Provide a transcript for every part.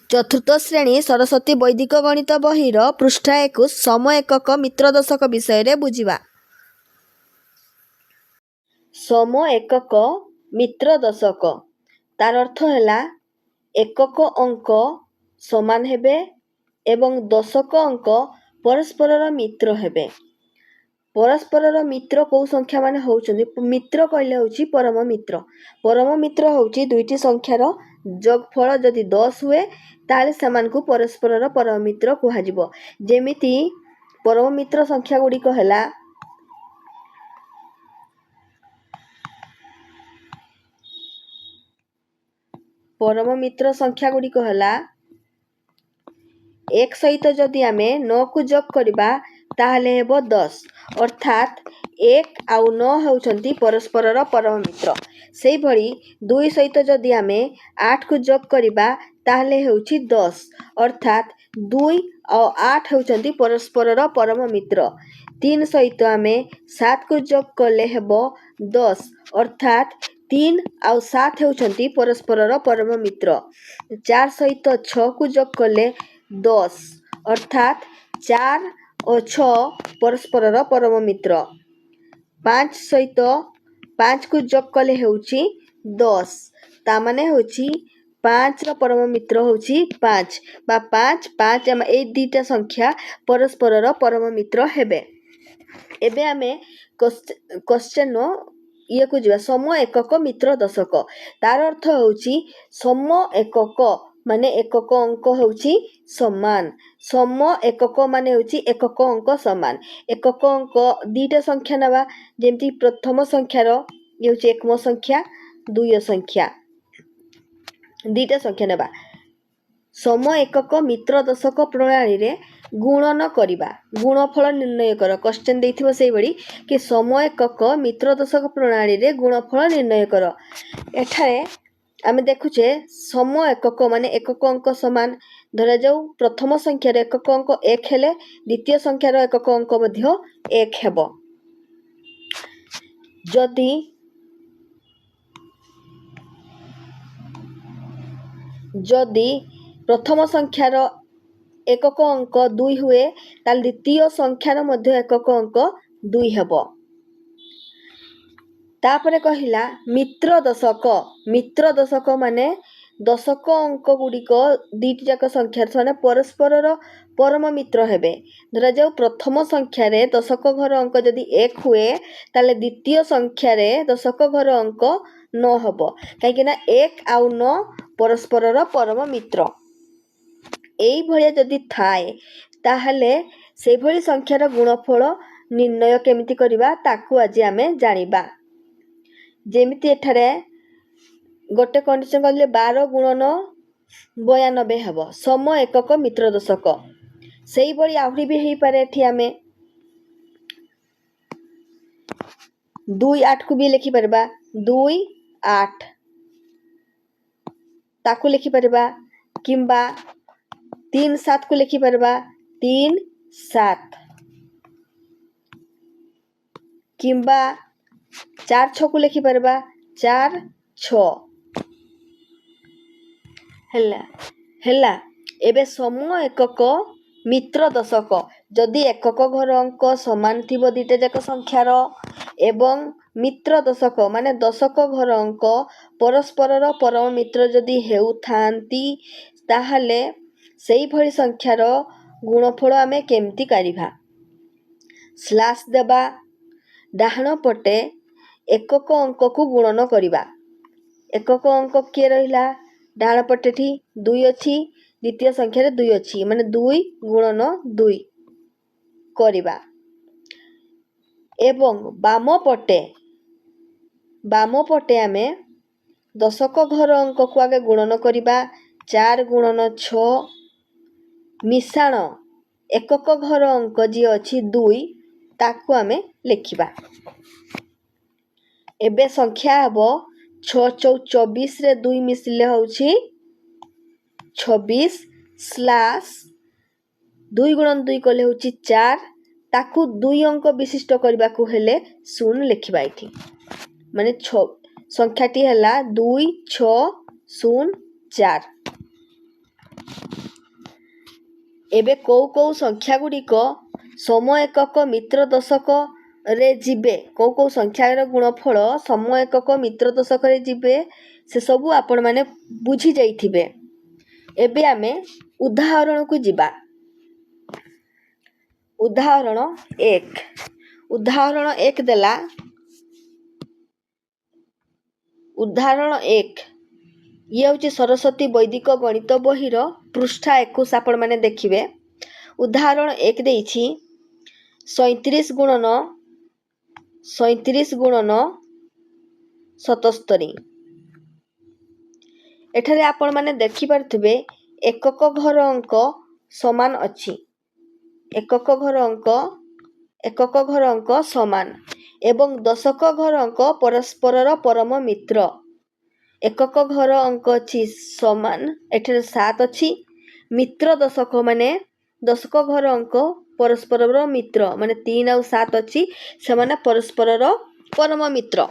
ଚତୁର୍ଥ ଶ୍ରେଣୀ ସରସ୍ୱତୀ ବୈଦିକ ଗଣିତ ବହିର ପୃଷ୍ଠା 21 ସମ ଏକକ ମିତ୍ର ଦଶକ ବିଷୟରେ ବୁଝିବା। ସମ ଏକକ ମିତ୍ର ଦଶକ ତାର ଅର୍ଥ ହେଲା ଏକକ ଅଙ୍କ ସମାନ ହେବେ ଏବଂ ଦଶକ ଅଙ୍କ ପରସ୍ପରର ମିତ୍ର ହେବେ। ପରସ୍ପରର ମିତ୍ର କେଉଁ ସଂଖ୍ୟା ମାନେ ହେଉଛନ୍ତି? ମିତ୍ର କହିଲେ ହେଉଛି ପରମ ମିତ୍ର। ପରମ ମିତ୍ର ହେଉଛି ଦୁଇଟି ସଂଖ୍ୟାର ଯୋଗଫଳ ଯଦି 10 ହୁଏ ତାହେଲେ ସେମାନଙ୍କୁ ପରସ୍ପରର ପରମ ମିତ୍ର କୁହାଯିବ। ଯେମିତି ପରମ ମିତ୍ର ସଂଖ୍ୟା ଗୁଡ଼ିକ ହେଲା ଏକ ସହିତ ଯଦି ଆମେ 9କୁ ଯୋଗ କରିବା ତାହେଲେ ହେବ 10, ଅର୍ଥାତ୍ 1 ଆଉ 9 ହେଉଛନ୍ତି ପରସ୍ପରର ପରମ ମିତ୍ର। ସେହିଭଳି 2 ସହିତ ଯଦି ଆମେ 8କୁ ଯୋଗ କରିବା ତାହେଲେ ହେଉଛି 10, ଅର୍ଥାତ୍ 2 ଆଉ 8 ହେଉଛନ୍ତି ପରସ୍ପରର ପରମ ମିତ୍ର। 3 ସହିତ ଆମେ 7କୁ ଯୋଗ କଲେ ହେବ 10, ଅର୍ଥାତ୍ 3 ଆଉ 7 ହେଉଛନ୍ତି ପରସ୍ପରର ପରମ ମିତ୍ର। 4 ସହିତ 6କୁ ଯୋଗ କଲେ 10, ଅର୍ଥାତ୍ 4 ଓ 6 ପରସ୍ପରର ପରମ ମିତ୍ର। 5 ସହିତ 5କୁ ଯୋଗ କଲେ ହେଉଛି 10, ତା ମାନେ ହେଉଛି 5ର ପରମ ମିତ୍ର ହେଉଛି 5 ବା 5 ଏଇ ଦୁଇଟା ସଂଖ୍ୟା ପରସ୍ପରର ପରମ ମିତ୍ର ହେବେ। ଏବେ ଆମେ କ୍ୱେଶ୍ଚନ ଇଏକୁ ଯିବା। ସମ ଏକକ ମିତ୍ର ଦଶକ ତାର ଅର୍ଥ ହେଉଛି ସମ ଏକକ ମାନେ ଏକକ ଅଙ୍କ ହେଉଛି ସମାନ। ସମ ଏକକ ମାନେ ହେଉଛି ଏକକ ଅଙ୍କ ସମାନ। ଏକକ ଅଙ୍କ ଦୁଇଟା ସଂଖ୍ୟା ନେବା, ଯେମିତି ପ୍ରଥମ ସଂଖ୍ୟାର ଇଏ ହେଉଛି ଏକମ ସଂଖ୍ୟା, ଦ୍ୱିତୀୟ ସଂଖ୍ୟା ଦୁଇଟା ସଂଖ୍ୟା ନେବା। ସମ ଏକକ ମିତ୍ର ଦଶକ ପ୍ରଣାଳୀରେ ଗୁଣନ କରିବା, ଗୁଣଫଳ ନିର୍ଣ୍ଣୟ କର। କ୍ୱେଶ୍ଚନ ଦେଇଥିବ ସେଇଭଳି କି ସମ ଏକକ ମିତ୍ର ଦଶକ ପ୍ରଣାଳୀରେ ଗୁଣଫଳ ନିର୍ଣ୍ଣୟ କର। ଏଠାରେ ଆମେ ଦେଖୁଛେ ସମ ଏକକ ମାନେ ଏକକ ଅଙ୍କ ସମାନ। ଧରାଯାଉ ପ୍ରଥମ ସଂଖ୍ୟାର ଏକକ ଅଙ୍କ 1 ହେଲେ ଦ୍ୱିତୀୟ ସଂଖ୍ୟାର ଏକକ ଅଙ୍କ ମଧ୍ୟ 1 ହେବ। ଯଦି ପ୍ରଥମ ସଂଖ୍ୟାର ଏକକ ଅଙ୍କ 2 ହୁଏ ତାହେଲେ ଦ୍ୱିତୀୟ ସଂଖ୍ୟାର ମଧ୍ୟ ଏକକ ଅଙ୍କ 2 ହେବ। ତାପରେ କହିଲା ମିତ୍ର ଦଶକ। ମିତ୍ର ଦଶକ ମାନେ ଦଶକ ଅଙ୍କ ଗୁଡ଼ିକ ଦୁଇଟି ଯାକ ସଂଖ୍ୟା ସେମାନେ ପରସ୍ପରର ପରମ ମିତ୍ର ହେବେ। ଧରାଯାଉ ପ୍ରଥମ ସଂଖ୍ୟାରେ ଦଶକ ଘର ଅଙ୍କ ଯଦି 1 ହୁଏ ତାହେଲେ ଦ୍ୱିତୀୟ ସଂଖ୍ୟାରେ ଦଶକ ଘର ଅଙ୍କ 9 ହେବ, କାହିଁକିନା 1 ଆଉ 9 ପରସ୍ପରର ପରମ ମିତ୍ର। ଏଇଭଳିଆ ଯଦି ଥାଏ ତାହେଲେ ସେଇଭଳି ସଂଖ୍ୟାର ଗୁଣଫଳ ନିର୍ଣ୍ଣୟ କେମିତି କରିବା ତାକୁ ଆଜି ଆମେ ଜାଣିବା। ଯେମିତି ଏଠାରେ ଗୋଟେ କଣ୍ଡିସନ କଲେ 12 ଗୁଣନ 92 ହେବ ସମ ଏକକ ମିତ୍ର ଦଶକ। ସେଇଭଳି ଆହୁରି ବି ହେଇପାରେ। ଏଠି ଆମେ 2 8କୁ ବି ଲେଖିପାରିବା, 2 8 ତାକୁ ଲେଖିପାରିବା, କିମ୍ବା 3 7କୁ ଲେଖିପାରିବା 3 7, କିମ୍ବା 4 6କୁ ଲେଖିପାରିବା 4 6 ହେଲା। ଏବେ ସମ ଏକକ ମିତ୍ର ଦଶକ ଯଦି ଏକକ ଘର ଅଙ୍କ ସମାନ ଥିବ ଦୁଇଟା ଯାକ ସଂଖ୍ୟାର ଏବଂ ମିତ୍ର ଦଶକ ମାନେ ଦଶକ ଘର ଅଙ୍କ ପରସ୍ପରର ପରମ ମିତ୍ର ଯଦି ହେଉଥାନ୍ତି ତାହେଲେ ସେଇଭଳି ସଂଖ୍ୟାର ଗୁଣଫଳ ଆମେ କେମିତି କାଢ଼ିବା? ସ୍ଲାସ୍ ଦେବା, ଡାହାଣ ପଟେ ଏକକ ଅଙ୍କକୁ ଗୁଣନ କରିବା। ଏକକ ଅଙ୍କ କିଏ ରହିଲା? ଡାହାଣ ପଟେ ଏଠି 2 ଅଛି, ଦ୍ୱିତୀୟ ସଂଖ୍ୟାରେ 2 ଅଛି, ମାନେ 2 ଗୁଣନ 2 କରିବା। ଏବଂ ବାମ ପଟେ ଆମେ ଦଶକ ଘର ଅଙ୍କକୁ ଆଗେ ଗୁଣନ କରିବା। 4 ଗୁଣନ 6 ମିଶାଣ ଏକକ ଘର ଅଙ୍କ ଯିଏ ଅଛି 2 ତାକୁ ଆମେ ଲେଖିବା। ଏବେ ସଂଖ୍ୟା ହେବ 6 4 24ରେ 2 ମିଶିଲେ ହେଉଛି 26, ସ୍ଲାସ୍ 2 ଗୁଣନ 2 କଲେ ହେଉଛି 4, ତାକୁ 2 ଅଙ୍କ ବିଶିଷ୍ଟ କରିବାକୁ ହେଲେ 0 ଲେଖିବା ଏଠି, ମାନେ ସଂଖ୍ୟାଟି ହେଲା 2 6 0 4। एबे कौ संख्या गुड़िक सम एकक मित्र दशक रे जिबे कौ संख्यार गुणफल सम एकक मित्र दशक रे जिबे से सबू आपण माने बुझी जाइथिबे। एबे आमे उदाहरण को जिबा। उदाहरण 1 उदाहरण 1 देला। उदाहरण 1 ये हूँ सरस्वती वैदिक गणित बहीर पृष्ठा 21 आपण माने देखिबे। उदाहरण 1 देइछि 37 गुणन 77। एठारे आपण माने देखि पारथिबे एकक घर अंक समान अछि। एकक घर अंक समान एवं दशक घर अंक परस्परर परम मित्र। एकक घर अंक अछि समान एठारे 7 अछि। मित्र दशक माने दशक घर अंक परस्परर मित्र माने 3 और 7 अछि से माने परस्परर परम मित्र।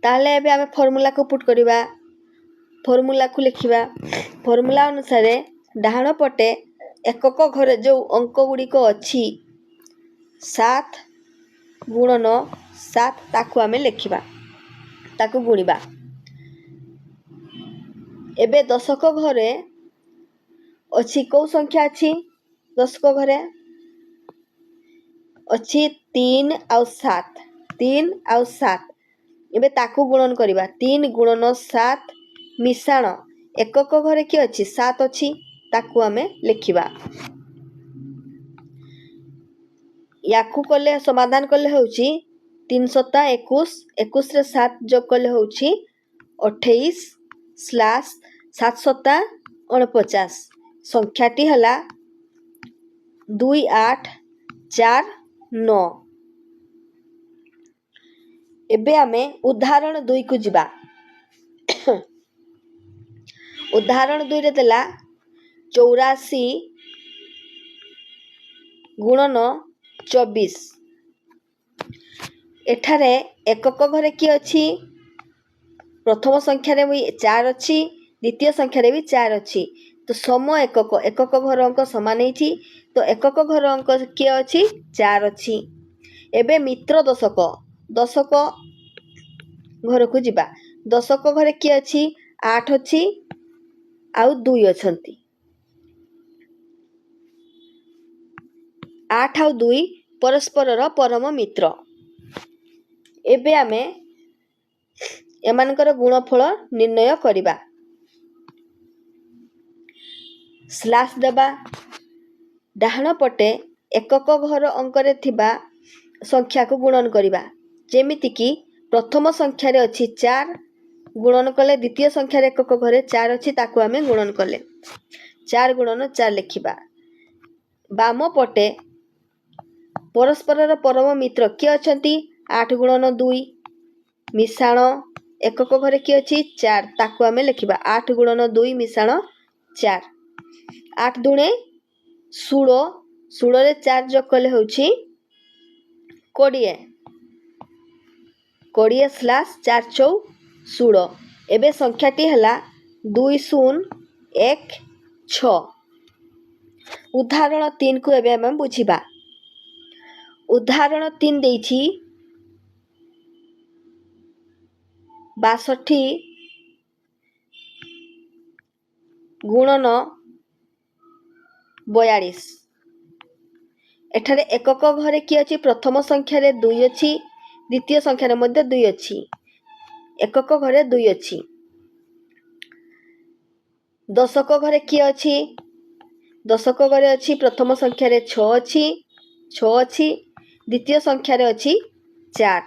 ताहले एबे आमे फार्मूला को पुट करिबा। फार्मूला को लिखिबा। फार्मूला अनुसार डाहाण पटे एकक घरे जो अंक गुड़िक अछि 7 गुणन 7 ताकू आमे लिखिबा ताकू गुणिबा। एबे दशक घरे अछि कौ संख्या अछि दशक घरे अछि 3 और 7 3 और 7 एबे ताकू गुणन करिबा 3 गुणन 7 मिसाण एकक घरे कि अछि 7 अछि ताकू आमे लिखिबा। याकू कले समाधान कले होउची 3 सता 21 21 रे 7 जोग कले होउची 28 स्लैश 7 सता 49 संख्याटी हला 2849। एबे आमे उदाहरण 2 को जिबा। उदाहरण 2 रे देला 84 गुणन 24। एठारे एकक घरे कि अछि प्रथम संख्या रे भी 4 अछि द्वितीय संख्या रे भी 4 अछि तो सम एकक घर अंक समान हेछि तो एकक घर अंक कि अछि 4 अछि। एबे मित्र दशक घर को जिबा। दशक घरे कि अछि 8 अछि आउ 2 अछंती। 8 आउ 2 परस्परर परम मित्र। एबे आमे एमानकर गुणफल निर्णय करिबा। स्लैश देबा। डाहाण पटे एकक घर अंकरे थिबा संख्या को गुणन करिबा। जेमिति कि प्रथम संख्या रे अछि 4 गुणन कले द्वितीय संख्या रे एकक घरे 4 अछि ताकू आमे गुणन कले 4 गुणन 4 लिखिबा। बाम पटे परस्परर परम मित्र कि अछंती 8 गुणन 2 मिसाण एकक घरे कि अछि 4 ताकू आमे लिखिबा 8 गुणन 2 मिसाण 4 8 दुणे 16 16 रे 4 जोग कले होउची 20 20 स्लैश 4 चौ 16। एबे संख्याटी हला 2016। उदाहरण 3 को एबे हम बुझिबा। उदाहरण 3 देइछि 62 गुणन 42। एठारे एकक घरे कि अछि प्रथम संख्या रे 2 अछि द्वितीय संख्या रे मध्ये 2 अछि एकक घरे 2 अछि। दशक घरे कि अछि दशक घरे अछि प्रथम संख्या रे 6 अछि द्वितीय संख्या रे अछि 4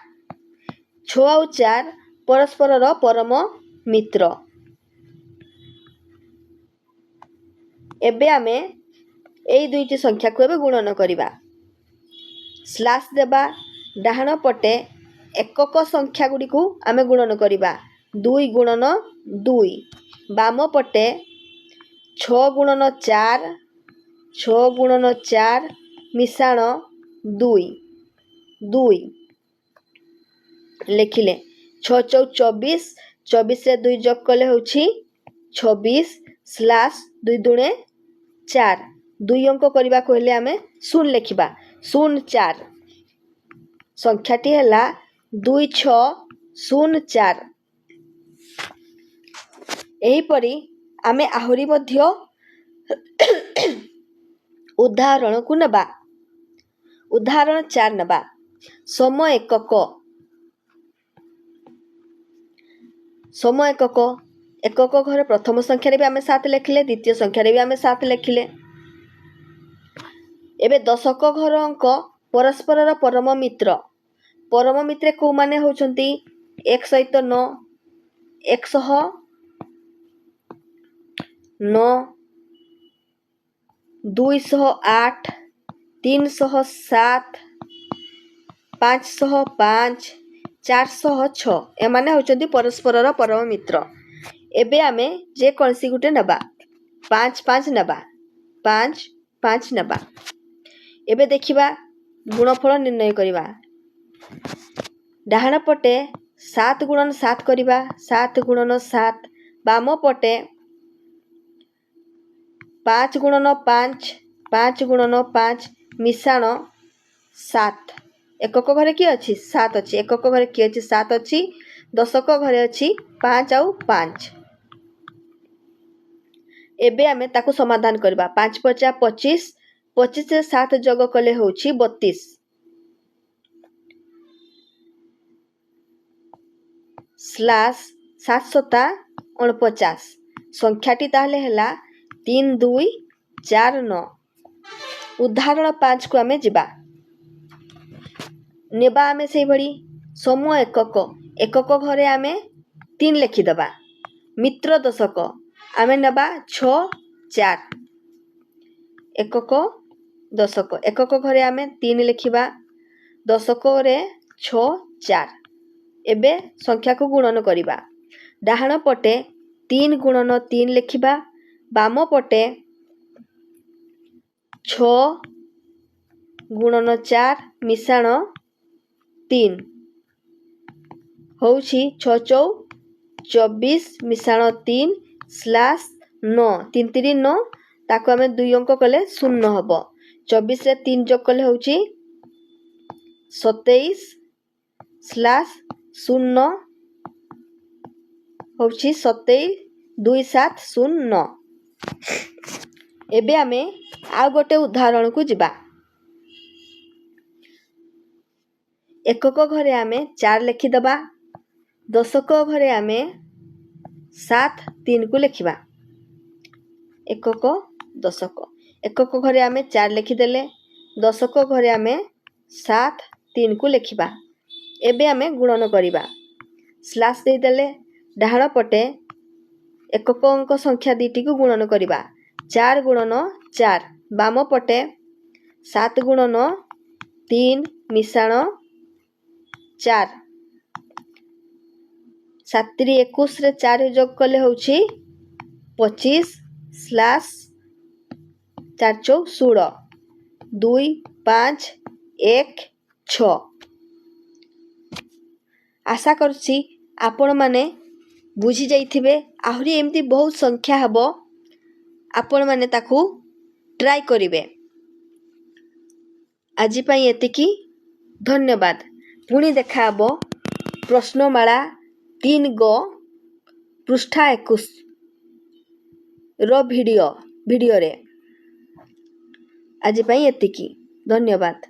6 और 4 परस्परर परम मित्र। एबे आमे एई दुईटी संख्या को एबे गुणन करिबा। स्लैश देबा। डाहाण पटे एकक संख्या गुडी को आमे गुणन करिबा 2 गुणन 2। बाम पटे 6 गुणन 4 मिसाण 2 2 लिखिले 6 चौ 24 24 रे 2 जोग कले होउची 26 स्लैश 2 दुणे 4 दुई अंक करने को हेले आमे शून्य लिखा 04 संख्याटी है 2604। एहीपरी आमे आहुरी मध्य उदाहरण को नबा। उदाहरण 4 नबा समय एकक। समय एकक एकक घर प्रथम संख्यारे भी आमे 7 लिखिले, द्वितीय संख्यारे भी आमे 7 लिखिले। एबे दशक घर अंक परस्पर परम मित्र। परम मित्र को माने होचंती 1 सहित 9, 109, 208, 307, 505, 406 एमाने होचंती परस्पर परम मित्र। एबे आमे जे कौनसी गुटे नबा 5 नबा 5 नबा। एबे देखिबा गुणफल निर्णय करिबा। डाहाण पटे 7 गुणन 7 करिबा 7 गुणन 7। बाम पटे 5 गुणन 5 5 गुणन 5 मिशाण 7। एकक घरे की अछि 7 अछि। एकक घरे की अछि 7 अछि। दशक घरे अछि 5 आउ 5। एबे आमे ताकू समाधान करबा 5 पचा 25 25 रे 7 जोग कले होछि 32 स्लास 7 सता 49 संख्याटी ताहले हैला 3249। उदाहरण 5 को आमे जिबा नेबा आमे सेही भली समय एकक। एकक घरे आमे 3 लिखि दबा। मित्र दशक आमे नबा 6 4। एकक दशक एकक घरे आमे 3 लिखिबा, दशक रे 6 4। एबे संख्या को गुणन करिबा। डाहाण पटे 3 गुणन 3 लिखिबा, बाम पटे 6 गुणन 4 मिशाण 3 होछि 6 चौ 24 मिशाण 3 स्लास 9 3 3 9 ताको आमे 2 अंक कले 0 हबो। 24 रे 3 जोग कले होछि 27 स्लास 0 होछि 27 2709। एबे आमे आ गोटे उदाहरण को जिबा। एकक घरे आमे 4 लिखि दबा, दशक घरे आमे 7 3 को लिखिबा। एकक दशक एकक घरे आमे 4 लिखि देले, दशक घरे आमे 7 3 को लिखिबा। एबे आमे गुणन करिबा। स्लास दे देले डाहाण पटे एकक अंक संख्या दीटी को गुणन करिबा। 4 गुणन 4 बाम पटे 7 गुणन 3 मिशाण 4 7 री 21 रे 4 जोग कले होछि 25 स्लास 4 चौ 16 2 5 1 6। आशा करछि आपण माने बुझी जाइथिबे। आहुरी एमती बहुत संख्या हबो, आपण माने ताकू ट्राई करिवे। आजि पई एतिकी धन्यवाद। पुणी देखा हबो प्रश्नमाला 3 ग पृष्ठा 21 रो भिडियो रे। आजि पई एतिकी धन्यवाद।